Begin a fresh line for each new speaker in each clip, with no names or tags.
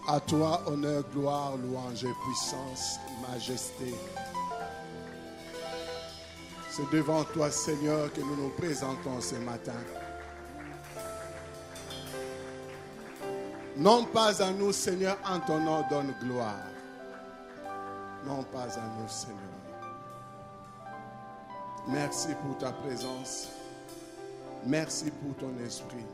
À toi, honneur, gloire, louange et puissance, majesté. C'est devant toi, Seigneur, que nous nous présentons ce matin. Non pas à nous, Seigneur, en ton nom donne gloire. Non pas à nous, Seigneur. Merci pour ta présence. Merci pour ton esprit.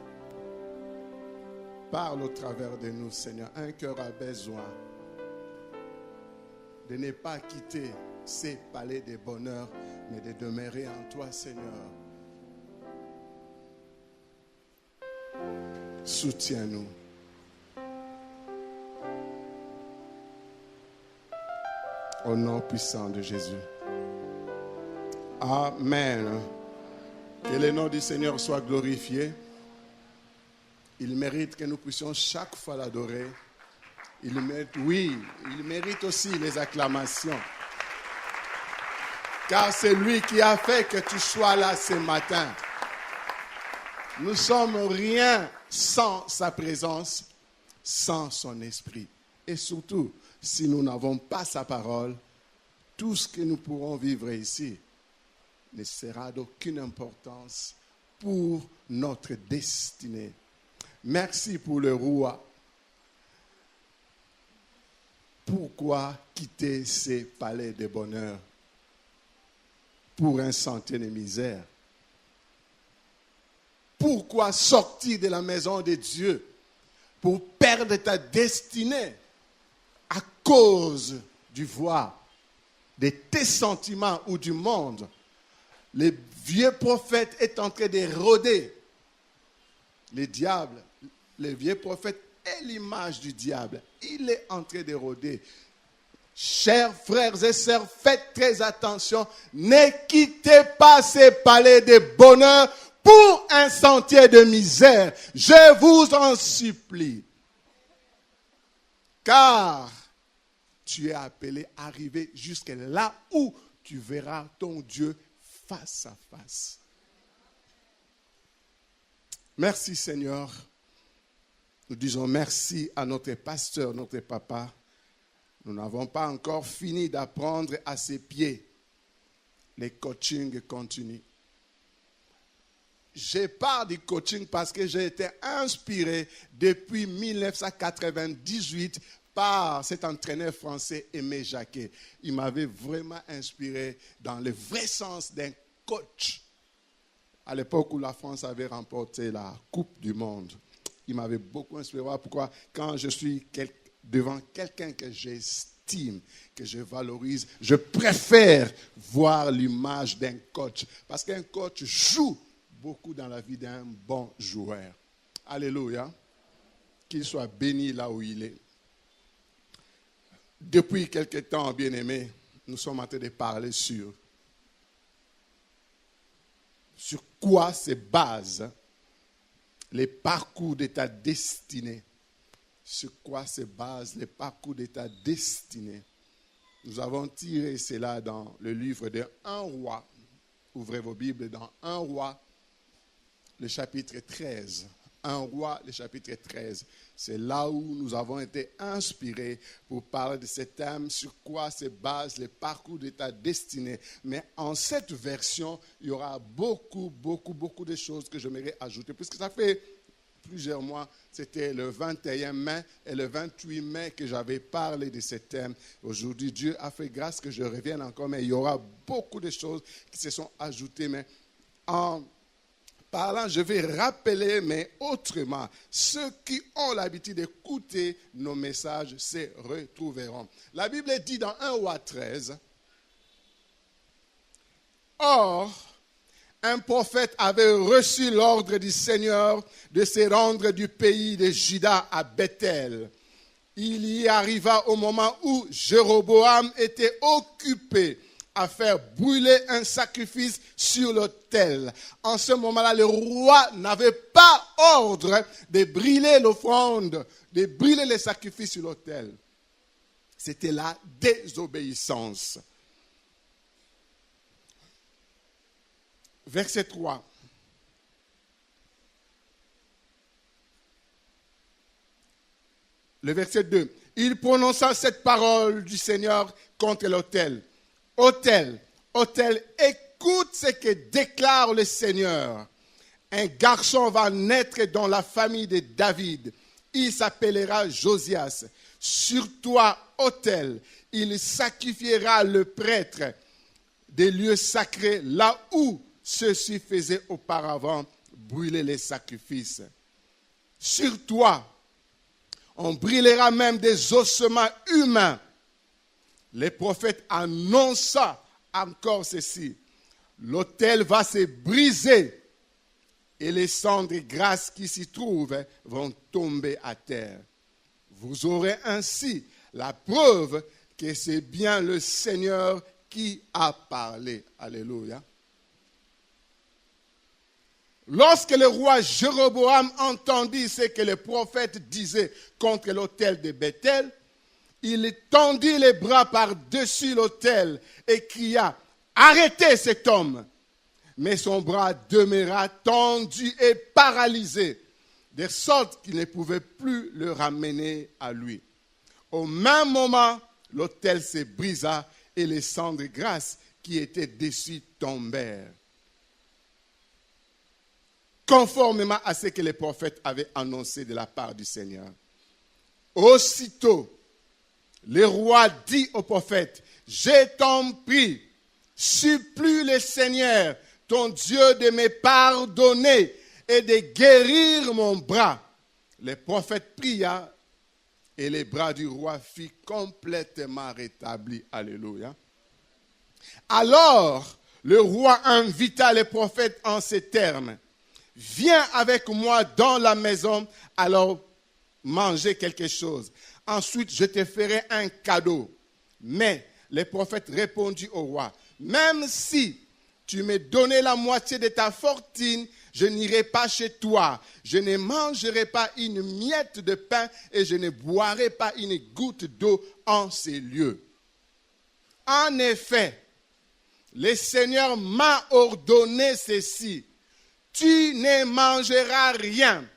Parle au travers de nous, Seigneur. Un cœur a besoin de ne pas quitter ces palais de bonheur, mais de demeurer en toi, Seigneur. Soutiens-nous. Au nom puissant de Jésus. Amen. Que le nom du Seigneur soit glorifié. Il mérite que nous puissions chaque fois l'adorer. Il mérite aussi les acclamations. Car c'est lui qui a fait que tu sois là ce matin. Nous sommes rien sans sa présence, sans son esprit. Et surtout, si nous n'avons pas sa parole, tout ce que nous pourrons vivre ici ne sera d'aucune importance pour notre destinée. Merci pour le roi. Pourquoi quitter ces palais de bonheur pour un sentier de misère? Pourquoi sortir de la maison de Dieu pour perdre ta destinée à cause du voix, de tes sentiments ou du monde? Le vieux prophète est en train de rôder. Le diable, le vieux prophète est l'image du diable. Il est en train de rôder. Chers frères et sœurs, faites très attention. Ne quittez pas ces palais de bonheur pour un sentier de misère. Je vous en supplie. Car tu es appelé à arriver jusqu'à là où tu verras ton Dieu face à face. Merci Seigneur. Nous disons merci à notre pasteur, notre papa. Nous n'avons pas encore fini d'apprendre à ses pieds. Les coachings continuent. Je parle du coaching parce que j'ai été inspiré depuis 1998 par cet entraîneur français Aimé Jacquet. Il m'avait vraiment inspiré dans le vrai sens d'un coach. À l'époque où la France avait remporté la Coupe du Monde, il m'avait beaucoup inspiré. Pourquoi? Quand je suis devant quelqu'un que j'estime, que je valorise, je préfère voir l'image d'un coach. Parce qu'un coach joue beaucoup dans la vie d'un bon joueur. Alléluia. Qu'il soit béni là où il est. Depuis quelque temps, bien-aimés, nous sommes en train de parler sur quoi se base les parcours de ta destinée. Sur quoi se base les parcours de ta destinée. Nous avons tiré cela dans le livre de 1 roi. Ouvrez vos Bibles dans 1 roi, le chapitre 13. 1 roi, le chapitre 13. C'est là où nous avons été inspirés pour parler de ce thème, sur quoi se base le parcours de ta destinée. Mais en cette version, il y aura beaucoup de choses que j'aimerais ajouter. Puisque ça fait plusieurs mois, c'était le 21 mai et le 28 mai que j'avais parlé de ce thème. Aujourd'hui, Dieu a fait grâce que je revienne encore, mais il y aura beaucoup de choses qui se sont ajoutées. Mais en parlant, je vais rappeler, mais autrement, ceux qui ont l'habitude d'écouter nos messages se retrouveront. La Bible dit dans 1 roi 13, « Or, un prophète avait reçu l'ordre du Seigneur de se rendre du pays de Juda à Bethel. Il y arriva au moment où Jéroboam était occupé à faire brûler un sacrifice sur l'autel. En ce moment-là, le roi n'avait pas ordre de brûler l'offrande, de brûler les sacrifices sur l'autel. C'était la désobéissance. Verset 3. Le verset 2. Il prononça cette parole du Seigneur contre l'autel. Autel, autel, écoute ce que déclare le Seigneur. Un garçon va naître dans la famille de David. Il s'appellera Josias. Sur toi, autel, il sacrifiera le prêtre des lieux sacrés, là où ceux-ci faisaient auparavant brûler les sacrifices. Sur toi, on brûlera même des ossements humains. Les prophètes annonçaient encore ceci. L'autel va se briser et les cendres grasses qui s'y trouvent vont tomber à terre. Vous aurez ainsi la preuve que c'est bien le Seigneur qui a parlé. Alléluia. Lorsque le roi Jéroboam entendit ce que le prophète disait contre l'autel de Bethel, il tendit les bras par-dessus l'autel et cria « Arrêtez cet homme !» Mais son bras demeura tendu et paralysé, de sorte qu'il ne pouvait plus le ramener à lui. Au même moment, l'autel se brisa et les cendres grasses qui étaient dessus tombèrent. Conformément à ce que les prophètes avaient annoncé de la part du Seigneur. Aussitôt, le roi dit au prophète, « Je t'en prie, supplie le Seigneur, ton Dieu, de me pardonner et de guérir mon bras. » Le prophète pria et les bras du roi furent complètement rétablis. Alléluia. Alors, le roi invita le prophète en ces termes. « Viens avec moi dans la maison, alors manger quelque chose. Ensuite, je te ferai un cadeau. » Mais le prophète répondit au roi, « Même si tu me donnais la moitié de ta fortune, je n'irai pas chez toi. Je ne mangerai pas une miette de pain et je ne boirai pas une goutte d'eau en ces lieux. En effet, le Seigneur m'a ordonné ceci. Tu ne mangeras rien,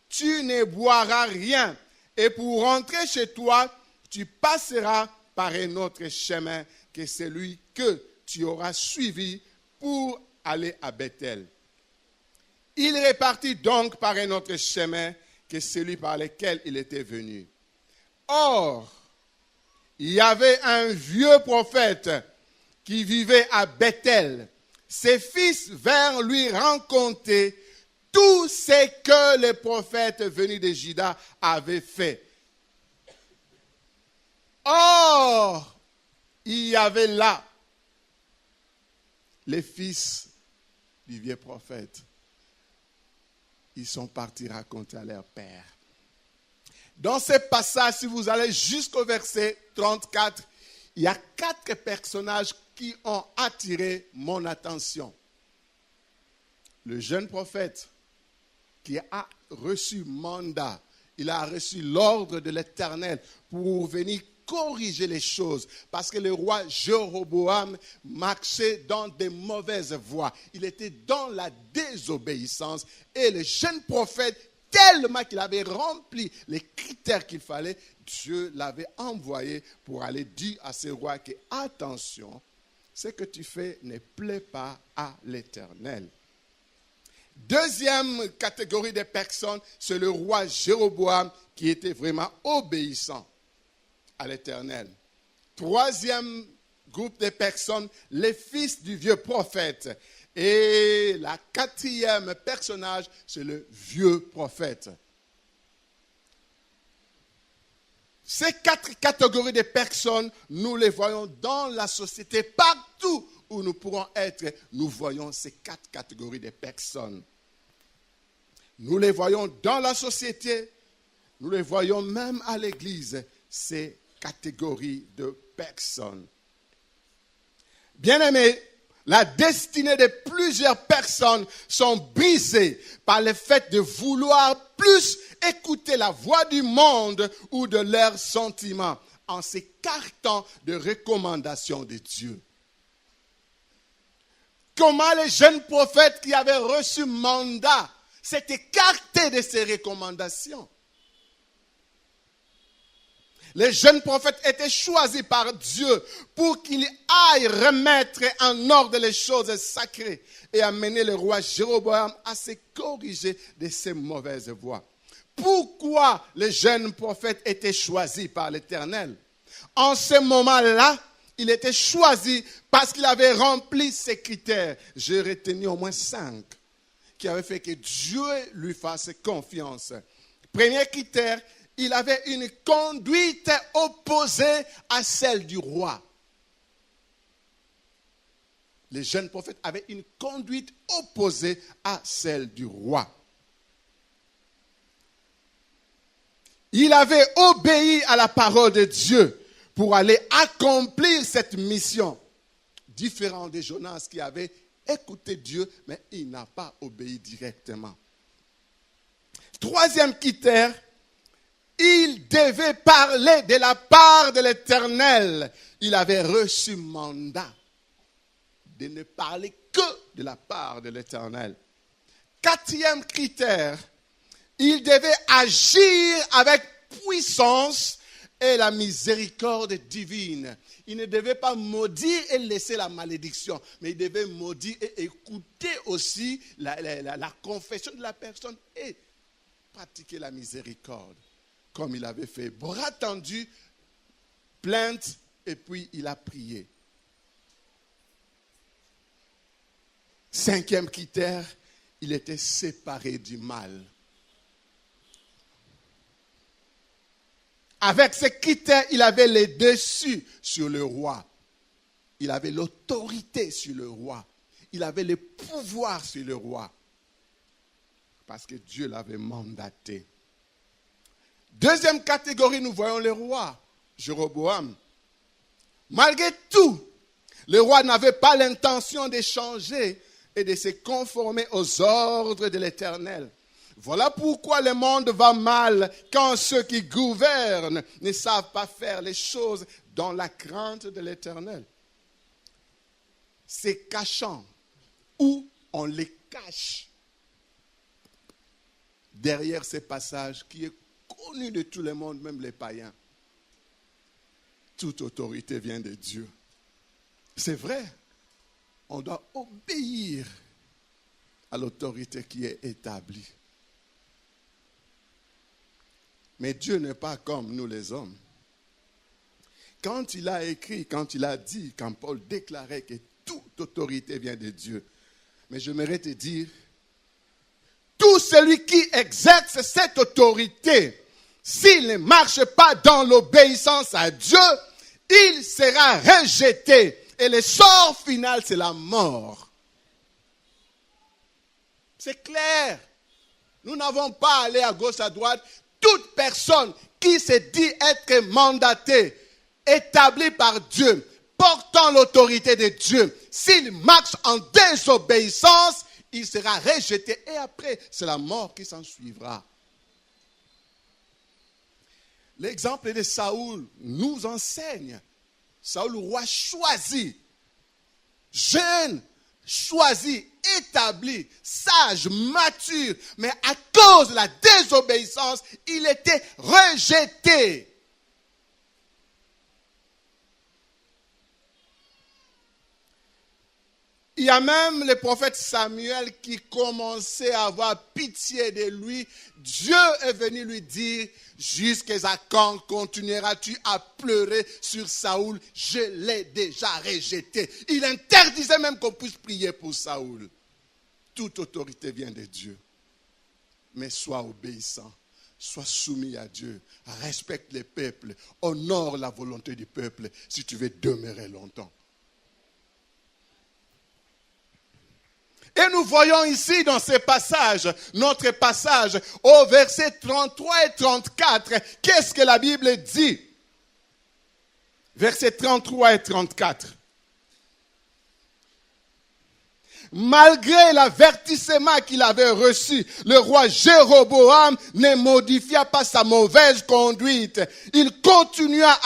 tu ne boiras rien, et pour rentrer chez toi, tu passeras par un autre chemin que celui que tu auras suivi pour aller à Bethel. Il repartit donc par un autre chemin que celui par lequel il était venu. Or, il y avait un vieux prophète qui vivait à Bethel. Ses fils vinrent lui raconter tout ce que le prophète venu de Juda avait fait. Or, il y avait là les fils du vieux prophète. Ils sont partis raconter à leur père. Dans ce passage, si vous allez jusqu'au verset 34, il y a 4 personnages qui ont attiré mon attention. Le jeune prophète qui a reçu mandat, il a reçu l'ordre de l'Éternel pour venir corriger les choses. Parce que le roi Jéroboam marchait dans de mauvaises voies. Il était dans la désobéissance. Et le jeune prophète, tellement qu'il avait rempli les critères qu'il fallait, Dieu l'avait envoyé pour aller dire à ce roi que, attention, ce que tu fais ne plaît pas à l'Éternel. Deuxième catégorie de personnes, c'est le roi Jéroboam qui était vraiment obéissant à l'Éternel. Troisième groupe de personnes, les fils du vieux prophète. Et la 4e personnage, c'est le vieux prophète. Ces 4 catégories de personnes, nous les voyons dans la société. Partout où nous pourrons être, nous voyons ces 4 catégories de personnes. Nous les voyons dans la société, nous les voyons même à l'église, ces catégories de personnes. Bien-aimés, la destinée de plusieurs personnes sont brisées par le fait de vouloir plus écouter la voix du monde ou de leurs sentiments en s'écartant de recommandations de Dieu. Comment les jeunes prophètes qui avaient reçu mandat s'est écarté de ces recommandations. Les jeunes prophètes étaient choisis par Dieu pour qu'ils aillent remettre en ordre les choses sacrées et amener le roi Jéroboam à se corriger de ses mauvaises voies. Pourquoi les jeunes prophètes étaient choisis par l'Éternel? En ce moment-là, il était choisi parce qu'il avait rempli ces critères. J'ai retenu au moins 5 qui avaient fait que Dieu lui fasse confiance. Premier critère, il avait une conduite opposée à celle du roi. Les jeunes prophètes avaient une conduite opposée à celle du roi. Il avait obéi à la parole de Dieu pour aller accomplir cette mission. Différent de Jonas qui avait écouté Dieu, mais il n'a pas obéi directement. Troisième critère, il devait parler de la part de l'Éternel. Il avait reçu mandat de ne parler que de la part de l'Éternel. Quatrième critère, il devait agir avec puissance et la miséricorde divine. Il ne devait pas maudire et laisser la malédiction, mais il devait maudire et écouter aussi la confession de la personne et pratiquer la miséricorde, comme il avait fait. Bras tendus, plainte, et puis il a prié. Cinquième critère, il était séparé du mal. Avec ces critères, il avait le dessus sur le roi. Il avait l'autorité sur le roi. Il avait le pouvoir sur le roi. Parce que Dieu l'avait mandaté. Deuxième catégorie, nous voyons le roi, Jéroboam. Malgré tout, le roi n'avait pas l'intention de changer et de se conformer aux ordres de l'Éternel. Voilà pourquoi le monde va mal quand ceux qui gouvernent ne savent pas faire les choses dans la crainte de l'Éternel. C'est cachant ou on les cache. Derrière ces passages qui est connu de tout le monde, même les païens. Toute autorité vient de Dieu. C'est vrai, on doit obéir à l'autorité qui est établie. Mais Dieu n'est pas comme nous les hommes. Quand il a écrit, quand il a dit, quand Paul déclarait que toute autorité vient de Dieu, mais j'aimerais te dire, tout celui qui exerce cette autorité, s'il ne marche pas dans l'obéissance à Dieu, il sera rejeté. Et le sort final, c'est la mort. C'est clair. Nous n'avons pas à aller à gauche, à droite. Toute personne qui se dit être mandatée, établie par Dieu, portant l'autorité de Dieu, s'il marche en désobéissance, il sera rejeté. Et après, c'est la mort qui s'en suivra. L'exemple de Saoul nous enseigne. Saoul, roi choisi, jeune, choisi, établi, sage, mature, mais à cause de la désobéissance, il était rejeté. Il y a même le prophète Samuel qui commençait à avoir pitié de lui. Dieu est venu lui dire, jusqu'à quand continueras-tu à pleurer sur Saoul? Je l'ai déjà rejeté. Il interdisait même qu'on puisse prier pour Saoul. Toute autorité vient de Dieu. Mais sois obéissant, sois soumis à Dieu, respecte les peuples, honore la volonté du peuple si tu veux demeurer longtemps. Et nous voyons ici dans ce passage, notre passage, au verset 33 et 34, qu'est-ce que la Bible dit? Versets 33 et 34. Malgré l'avertissement qu'il avait reçu, le roi Jéroboam ne modifia pas sa mauvaise conduite. Il continua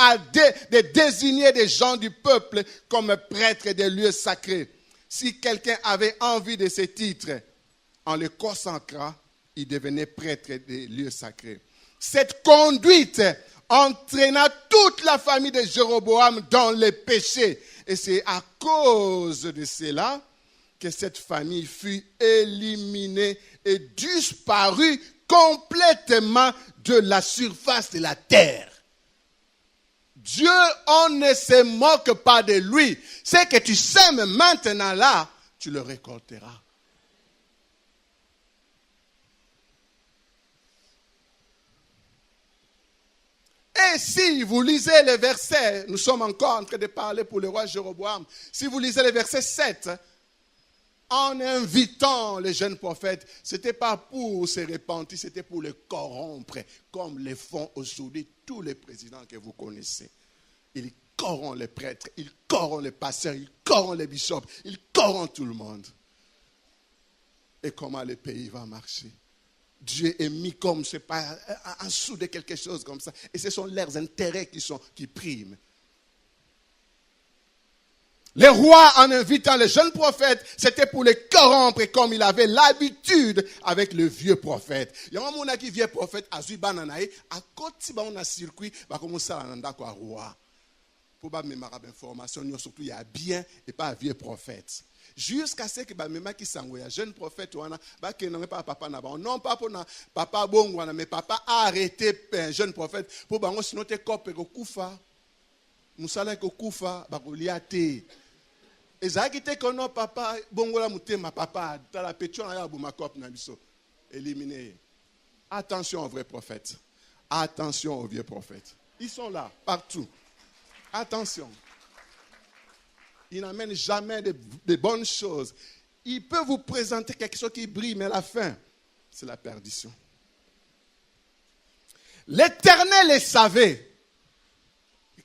de désigner des gens du peuple comme prêtres des lieux sacrés. Si quelqu'un avait envie de ce titre, en le consacrant, il devenait prêtre des lieux sacrés. Cette conduite entraîna toute la famille de Jéroboam dans les péchés. Et c'est à cause de cela que cette famille fut éliminée et disparue complètement de la surface de la terre. Dieu, on ne se moque pas de lui. Ce que tu sèmes maintenant là, tu le récolteras. Et si vous lisez le verset, nous sommes encore en train de parler pour le roi Jéroboam, si vous lisez le verset 7, en invitant les jeunes prophètes, ce n'était pas pour se repentir, c'était pour les corrompre, comme le font aujourd'hui tous les présidents que vous connaissez. Ils corrompent les prêtres, ils corrompent les pasteurs, ils corrompent les bishops, ils corrompent tout le monde. Et comment le pays va marcher? Dieu est mis comme, c'est pas en dessous de quelque chose comme ça. Et ce sont leurs intérêts qui priment. Les rois, en invitant les jeunes prophètes, c'était pour les corrompre comme il avait l'habitude avec le vieux prophète. Il y a un moment qui vieux prophète a vu bananaï, à côté on a circuit, va commencer à nanda quoi roi. Pour pas même information, surtout il y a bien et pas un vieux prophète. Jusqu'à ce que même qui s'envoie jeune prophète ba que non pas papa na ba non pas pour papa bongo mais papa a arrêté un jeune prophète pour bango sinon te kope ko kufa musala ko kufa ba ko liate ezaki te kono papa bongo la mutema papa ta la pétion ya buma kope na biso éliminé. Attention aux vrais prophètes, attention aux vieux prophètes, ils sont là partout. Attention. Il n'amène jamais de bonnes choses. Il peut vous présenter quelque chose qui brille, mais à la fin, c'est la perdition. L'Éternel savait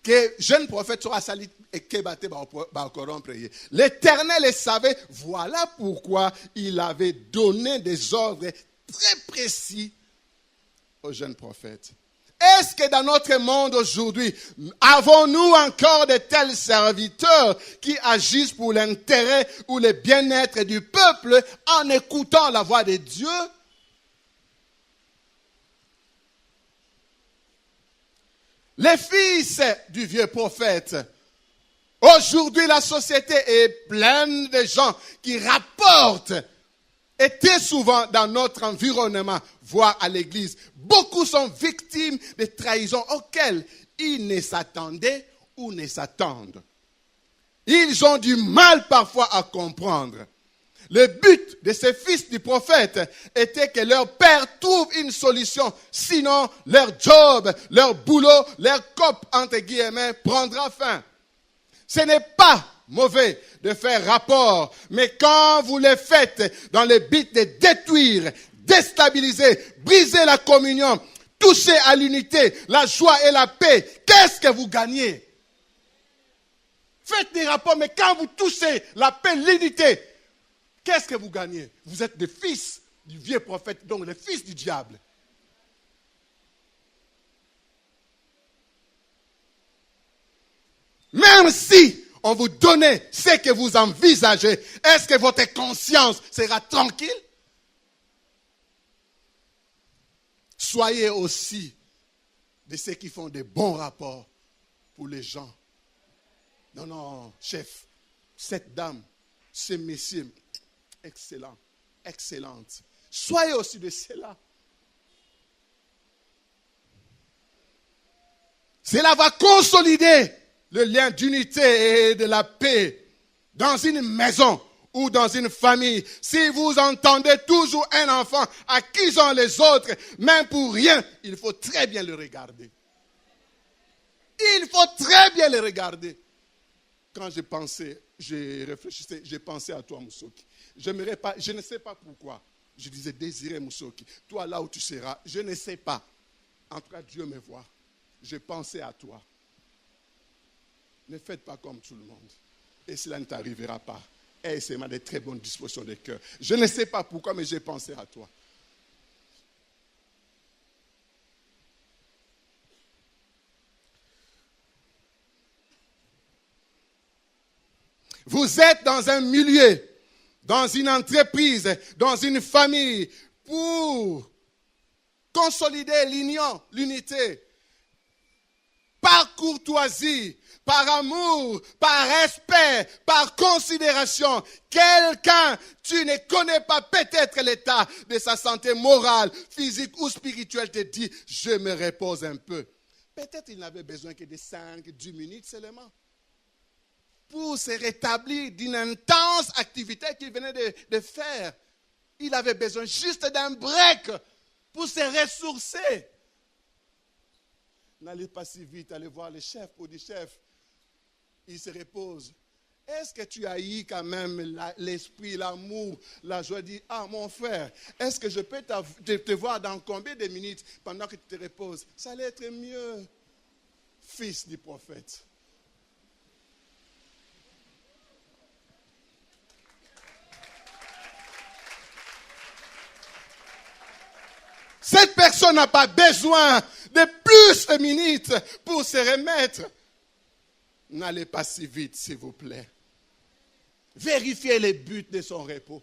que jeune prophète sera sali et que batté va corrompre. L'Éternel savait, voilà pourquoi il avait donné des ordres très précis aux jeunes prophètes. Est-ce que dans notre monde aujourd'hui, avons-nous encore de tels serviteurs qui agissent pour l'intérêt ou le bien-être du peuple en écoutant la voix de Dieu? Les fils du vieux prophète. Aujourd'hui, la société est pleine de gens qui rapportent étaient souvent dans notre environnement, voire à l'église. Beaucoup sont victimes de trahisons auxquelles ils ne s'attendaient ou ne s'attendent. Ils ont du mal parfois à comprendre. Le but de ces fils du prophète était que leur père trouve une solution. Sinon, leur job, leur boulot, leur cop, entre guillemets, prendra fin. Ce n'est pas mauvais de faire rapport, mais quand vous le faites dans le but de détruire, déstabiliser, briser la communion, toucher à l'unité, la joie et la paix, qu'est-ce que vous gagnez? Faites des rapports, mais quand vous touchez la paix, l'unité, qu'est-ce que vous gagnez? Vous êtes des fils du vieux prophète, donc les fils du diable. Même si on vous donnait ce que vous envisagez, est-ce que votre conscience sera tranquille? Soyez aussi de ceux qui font des bons rapports pour les gens. Non, non, chef, cette dame, ce monsieur, excellent, excellente. Soyez aussi de cela. Cela va consolider le lien d'unité et de la paix dans une maison ou dans une famille. Si vous entendez toujours un enfant accusant les autres, même pour rien, il faut très bien le regarder. Il faut très bien le regarder. Quand je réfléchissais, j'ai pensé à toi, Moussoki. Je ne sais pas pourquoi. Je disais, Désiré Moussoki, toi là où tu seras, je ne sais pas. En tout cas, Dieu me voit. J'ai pensé à toi. Ne faites pas comme tout le monde. Et cela ne t'arrivera pas. Et c'est de très bonnes dispositions de cœur. Je ne sais pas pourquoi, mais j'ai pensé à toi. Vous êtes dans un milieu, dans une entreprise, dans une famille, pour consolider l'union, l'unité. courtoisie, par amour, par respect, par considération, quelqu'un, tu ne connais pas peut-être l'état de sa santé morale, physique ou spirituelle, te dit, je me repose un peu. Peut-être il n'avait besoin que de 5-10 minutes seulement pour se rétablir d'une intense activité qu'il venait de faire. Il avait besoin juste d'un break pour se ressourcer. N'allez pas si vite aller voir le chef pour dire, chef, il se repose. Est-ce que tu as eu quand même l'esprit, l'amour, la joie de dire, ah mon frère, est-ce que je peux te voir dans combien de minutes pendant que tu te reposes? Ça allait être mieux, fils du prophète. Cette personne n'a pas besoin de plus de minutes pour se remettre. N'allez pas si vite, s'il vous plaît. Vérifiez les buts de son repos.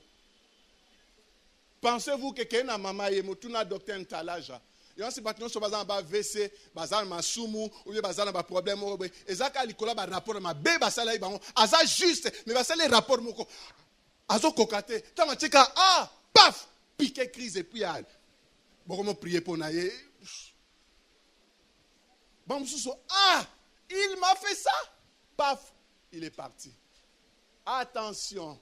Pensez-vous que quelqu'un a maman et motuna docteur Ntalaja. Et on se bat sur bazan ba WC, bazan ma sumu ou bien bazan ba problème ezaka likola ba rapport ma be basala ibango aza juste mais basala rapport moko azo kokate tama tika paf piqué crise et puis al. Bon prier pour naie. Bon il m'a fait ça. Paf, il est parti. Attention.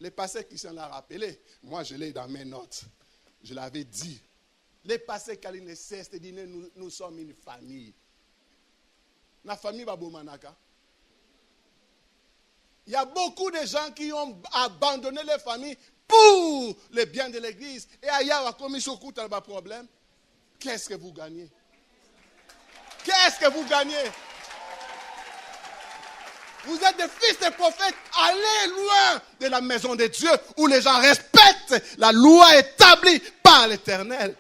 Les passés Christian l'a rappelé. Moi, je l'ai dans mes notes. Je l'avais dit. Les passés qu'il ne cesse de dire, nous sommes une famille. La famille Babomanaka. Il y a beaucoup de gens qui ont abandonné les familles pour le bien de l'église. Et ailleurs, a commis ce coup de problème. Qu'est-ce que vous gagnez? Qu'est-ce que vous gagnez? Vous êtes des fils de prophètes. Allez loin de la maison de Dieu où les gens respectent la loi établie par l'Éternel.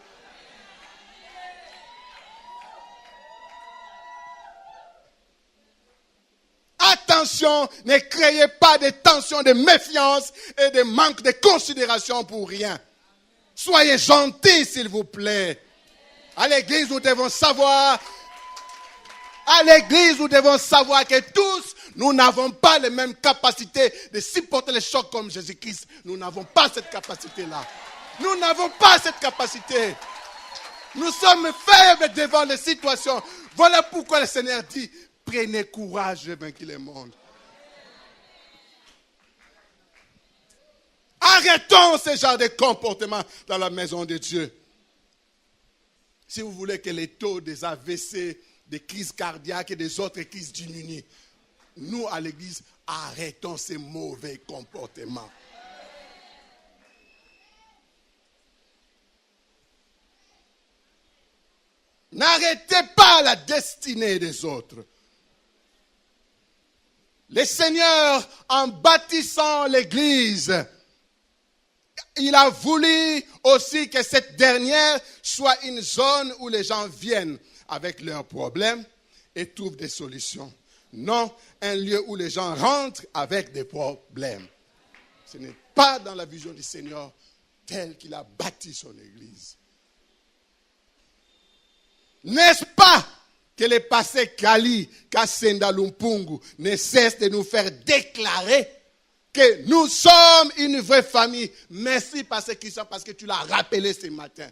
Attention, ne créez pas de tensions, de méfiance et de manque de considération pour rien. Soyez gentils, s'il vous plaît. À l'église, nous devons savoir que tous, nous n'avons pas les mêmes capacités de supporter les chocs comme Jésus-Christ. Nous n'avons pas cette capacité-là. Nous n'avons pas cette capacité. Nous sommes faibles devant les situations. Voilà pourquoi le Seigneur dit, prenez courage de vaincre le monde. Arrêtons ce genre de comportement dans la maison de Dieu. Si vous voulez que les taux des AVC, des crises cardiaques et des autres crises diminuent, nous à l'église, arrêtons ces mauvais comportements. N'arrêtez pas la destinée des autres. Le Seigneur, en bâtissant l'église, il a voulu aussi que cette dernière soit une zone où les gens viennent avec leurs problèmes et trouvent des solutions. Non, un lieu où les gens rentrent avec des problèmes. Ce n'est pas dans la vision du Seigneur tel qu'il a bâti son église. N'est-ce pas que le passé Kali, Kassenda Lumpungu, ne cesse de nous faire déclarer que nous sommes une vraie famille. Merci Pasteur Christian parce que tu l'as rappelé ce matin.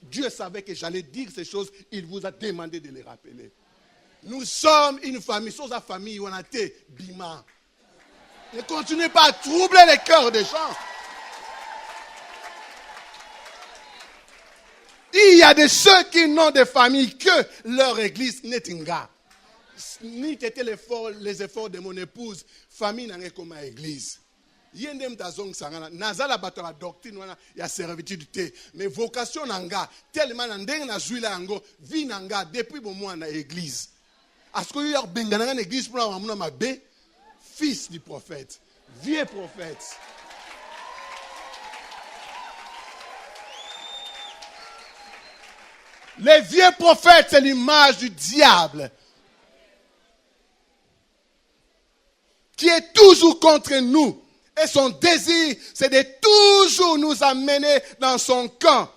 Dieu savait que j'allais dire ces choses, il vous a demandé de les rappeler. Nous sommes une famille, sans la famille, on a été bima. Ne continuez pas à troubler les cœurs des gens. Il y a de ceux qui n'ont de famille que leur église n'est inga. Ni t'étais les efforts de mon épouse, famille n'a rien comme église. Yendem tazong sangana nazala bato la doctrine wana ya servitude te mais vocation nanga tellement ndenge na zuila yango vie nanga depuis bon mois na église. Est-ce que yo bengana na église pour amuna mabe fils du prophète, vieux prophète. Les vieux prophètes, c'est l'image du diable qui est toujours contre nous. Et son désir, c'est de toujours nous amener dans son camp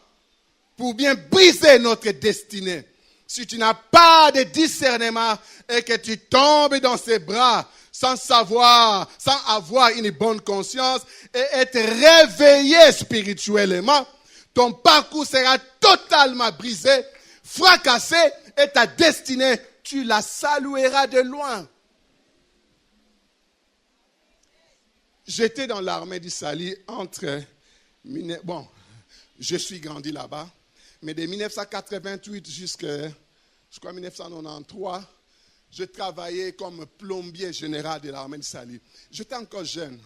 pour bien briser notre destinée. Si tu n'as pas de discernement et que tu tombes dans ses bras sans savoir, sans avoir une bonne conscience et être réveillé spirituellement, ton parcours sera totalement brisé, fracassé et ta destinée, tu la salueras de loin. J'étais dans l'armée d'Israël bon, je suis grandi là-bas, mais de 1988 jusqu'à, je crois, 1993, je travaillais comme plombier général de l'armée d'Israël. J'étais encore jeune,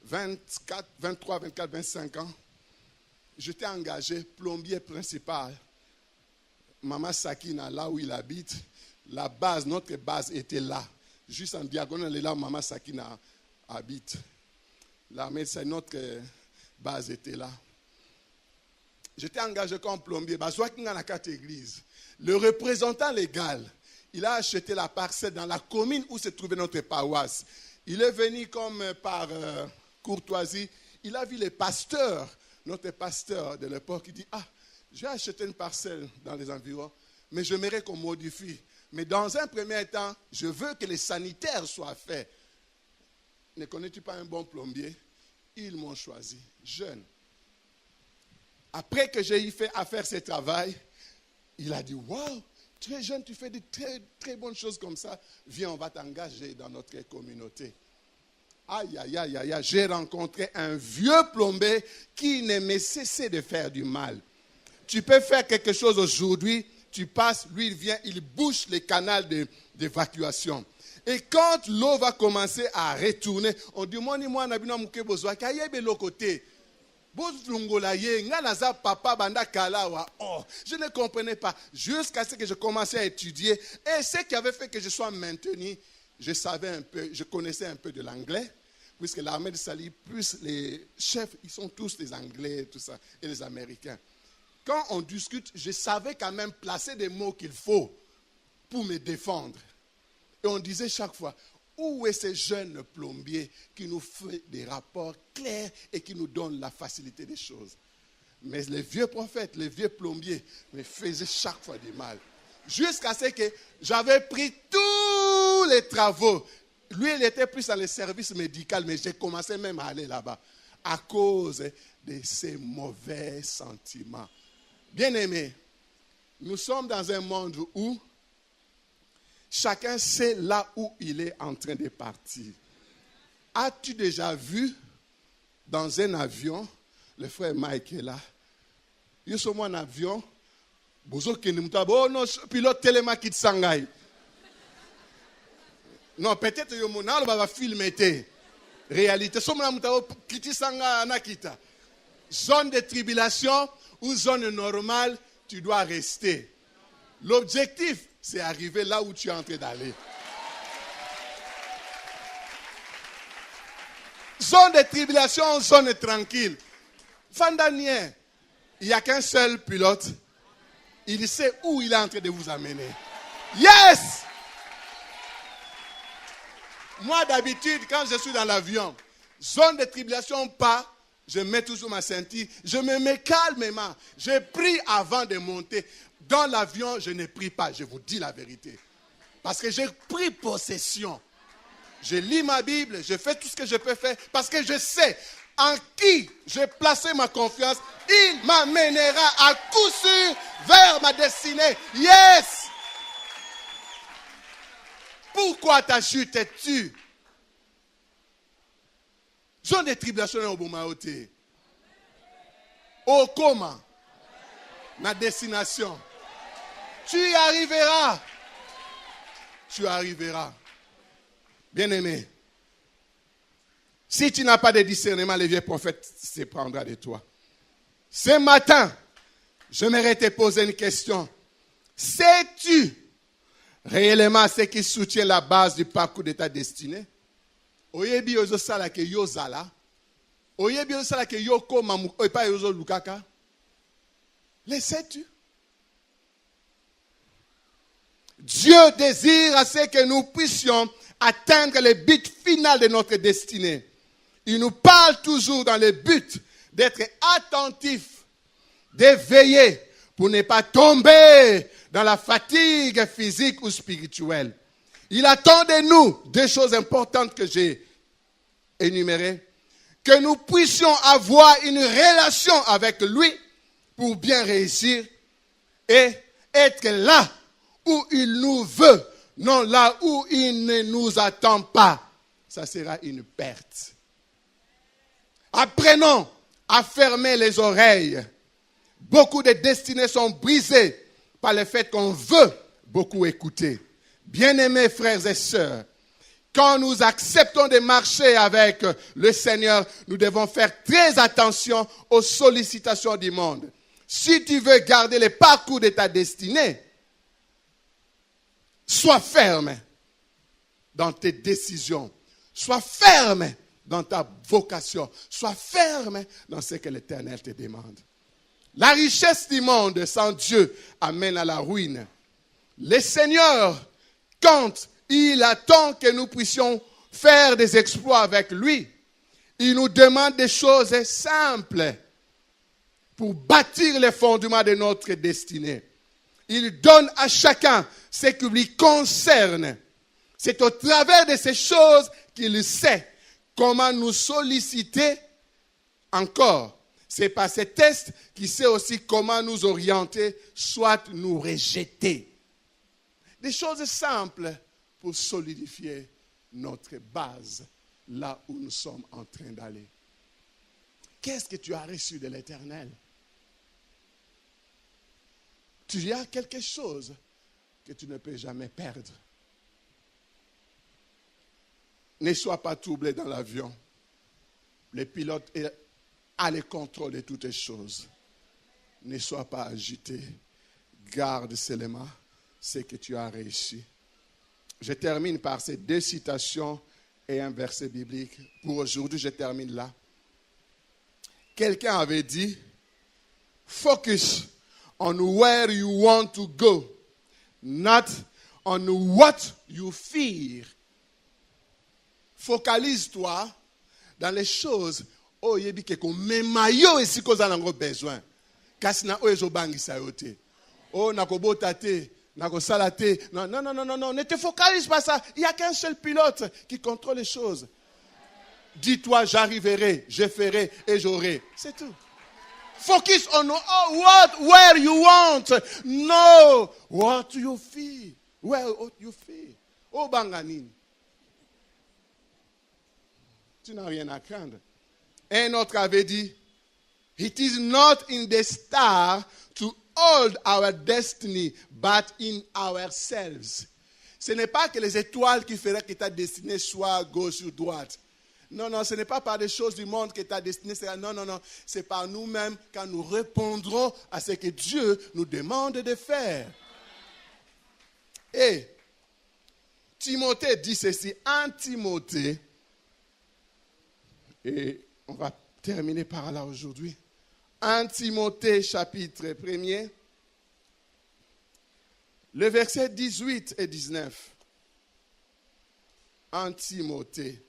24, 25 ans. J'étais engagé plombier principal. Maman Sakina, là où il habite, notre base était là. Juste en diagonale, là où Maman Sakina habite. L'armée, notre base était là. J'étais engagé comme plombier. Le représentant légal, il a acheté la parcelle dans la commune où se trouvait notre paroisse. Il est venu comme par courtoisie. Il a vu les pasteurs, notre pasteur de l'époque, il dit, j'ai acheté une parcelle dans les environs, mais j'aimerais qu'on modifie. Mais dans un premier temps, je veux que les sanitaires soient faits. Ne connais-tu pas un bon plombier? Ils m'ont choisi, jeune. Après que j'ai eu fait à faire ce travail, il a dit, waouh, tu es jeune, tu fais de très, très bonnes choses comme ça. Viens, on va t'engager dans notre communauté. Aïe, aïe, aïe, aïe, j'ai rencontré un vieux plombier qui n'aimait cesser de faire du mal. Tu peux faire quelque chose aujourd'hui, tu passes, lui il vient, il bouche les canaux d'évacuation. Et quand l'eau va commencer à retourner, on dit, moi, je ne comprenais pas. Jusqu'à ce que je commençais à étudier. Et ce qui avait fait que je sois maintenu, je connaissais un peu de l'anglais. Puisque l'armée de Sali, plus les chefs, ils sont tous des Anglais, tout ça, et les Américains. Quand on discute, je savais quand même placer des mots qu'il faut pour me défendre. Et on disait chaque fois, où est ce jeune plombier qui nous fait des rapports clairs et qui nous donne la facilité des choses? Mais les vieux prophètes, les vieux plombiers me faisaient chaque fois du mal. Jusqu'à ce que j'avais pris tous les travaux. Lui, il était plus dans le service médical, mais j'ai commencé même à aller là-bas à cause de ces mauvais sentiments. Bien-aimés, nous sommes dans un monde où chacun sait là où il est en train de partir. As-tu déjà vu dans un avion, le frère Mike est là, il sommes en avion, pilote télématique Shanghai. Non, peut-être que mon va filmer. Réalité. Zone de tribulation ou zone normale, tu dois rester. L'objectif, c'est arriver là où tu es en train d'aller. Zone de tribulation, zone tranquille. Fandanien, il n'y a qu'un seul pilote. Il sait où il est en train de vous amener. Yes! Moi, d'habitude, quand je suis dans l'avion, zone de tribulation, pas, je mets toujours ma ceinture, je me mets calmement. Je prie avant de monter. Dans l'avion, je ne prie pas, je vous dis la vérité. Parce que j'ai pris possession. Je lis ma Bible, je fais tout ce que je peux faire, parce que je sais en qui j'ai placé ma confiance. Il m'amènera à coup sûr vers ma destinée. Yes! Pourquoi ta chute es-tu? Zone de tribulation au Bomaoté. Au comment? Ma destination. Tu y arriveras. Tu arriveras. Bien-aimé, si tu n'as pas de discernement, le vieux prophète se prendra de toi. Ce matin, j'aimerais te poser une question. Sais-tu réellement ce qui soutient la base du parcours de ta destinée? Oyebi yozo sala ke yozala. Oyebi yozo sala ke yoko mamu oipa yozo lukaka. Le sais-tu? Dieu désire à ce que nous puissions atteindre le but final de notre destinée. Il nous parle toujours dans le but d'être attentif, de veiller pour ne pas tomber dans la fatigue physique ou spirituelle. Il attend de nous deux choses importantes que j'ai énumérées. Que nous puissions avoir une relation avec lui pour bien réussir et être là où il nous veut, non là où il ne nous attend pas. Ça sera une perte. Apprenons à fermer les oreilles. Beaucoup de destinées sont brisées par le fait qu'on veut beaucoup écouter. Bien-aimés frères et sœurs, quand nous acceptons de marcher avec le Seigneur, nous devons faire très attention aux sollicitations du monde. Si tu veux garder le parcours de ta destinée, sois ferme dans tes décisions. Sois ferme dans ta vocation. Sois ferme dans ce que l'Éternel te demande. La richesse du monde sans Dieu amène à la ruine. Le Seigneur, quand il attend que nous puissions faire des exploits avec lui, il nous demande des choses simples pour bâtir les fondements de notre destinée. Il donne à chacun ce qui lui concerne. C'est au travers de ces choses qu'il sait comment nous solliciter encore. C'est par ces tests qu'il sait aussi comment nous orienter, soit nous rejeter. Des choses simples pour solidifier notre base là où nous sommes en train d'aller. Qu'est-ce que tu as reçu de l'Éternel? Tu as quelque chose que tu ne peux jamais perdre. Ne sois pas troublé dans l'avion. Le pilote a le contrôle de toutes les choses. Ne sois pas agité. Garde seulement ce que tu as réussi. Je termine par ces deux citations et un verset biblique. Pour aujourd'hui, je termine là. Quelqu'un avait dit, focus on where you want to go, not on what you fear. Focalise-toi dans les choses où il y a ici qu'on a besoin. Kasina o ezo bangisa yote. Oh nakobota te, nakosala te. Non, ne te focalise pas ça. Il n'y a qu'un seul pilote qui contrôle les choses. Dis-toi, j'arriverai, je ferai et j'aurai. C'est tout. Focus on where you want. No, what you feel. Where you feel. Oh banganine. Tu n'as rien à craindre. Un autre avait dit, it is not in the star to hold our destiny, but in ourselves. Ce n'est pas que les étoiles qui feraient que ta destinée soit gauche ou droite. Non, ce n'est pas par des choses du monde que ta destinée sera. Non. C'est par nous-mêmes quand nous répondrons à ce que Dieu nous demande de faire. Et Timothée dit ceci, en Timothée, et on va terminer par là aujourd'hui. 1 Timothée chapitre 1er, le verset 18 et 19. 1 Timothée.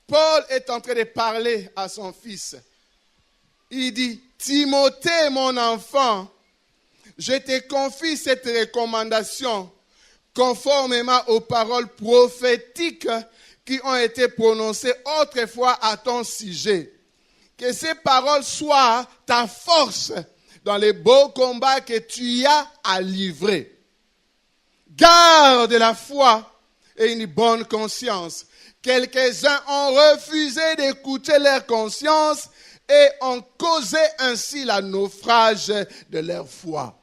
Paul est en train de parler à son fils. Il dit, Timothée, mon enfant, je te confie cette recommandation conformément aux paroles prophétiques qui ont été prononcées autrefois à ton sujet. Que ces paroles soient ta force dans les beaux combats que tu as à livrer. Garde la foi et une bonne conscience. Quelques-uns ont refusé d'écouter leur conscience et ont causé ainsi le naufrage de leur foi.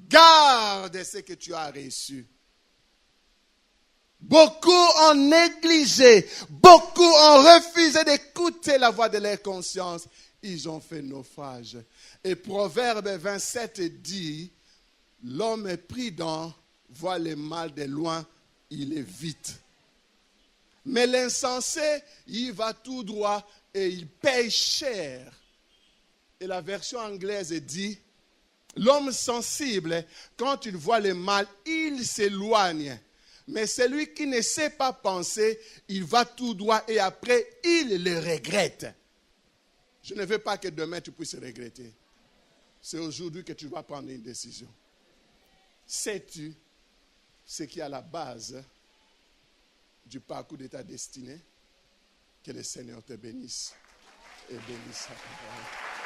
Garde ce que tu as reçu. Beaucoup ont négligé, beaucoup ont refusé d'écouter la voix de leur conscience. Ils ont fait naufrage. Et Proverbe 27 dit, l'homme prudent voit le mal de loin, il est vite. Mais l'insensé, il va tout droit et il paye cher. Et la version anglaise dit, l'homme sensible, quand il voit le mal, il s'éloigne. Mais celui qui ne sait pas penser, il va tout droit et après, il le regrette. Je ne veux pas que demain tu puisses regretter. C'est aujourd'hui que tu vas prendre une décision. Sais-tu ce qui est à la base du parcours de ta destinée? Que le Seigneur te bénisse et bénisse sa parole.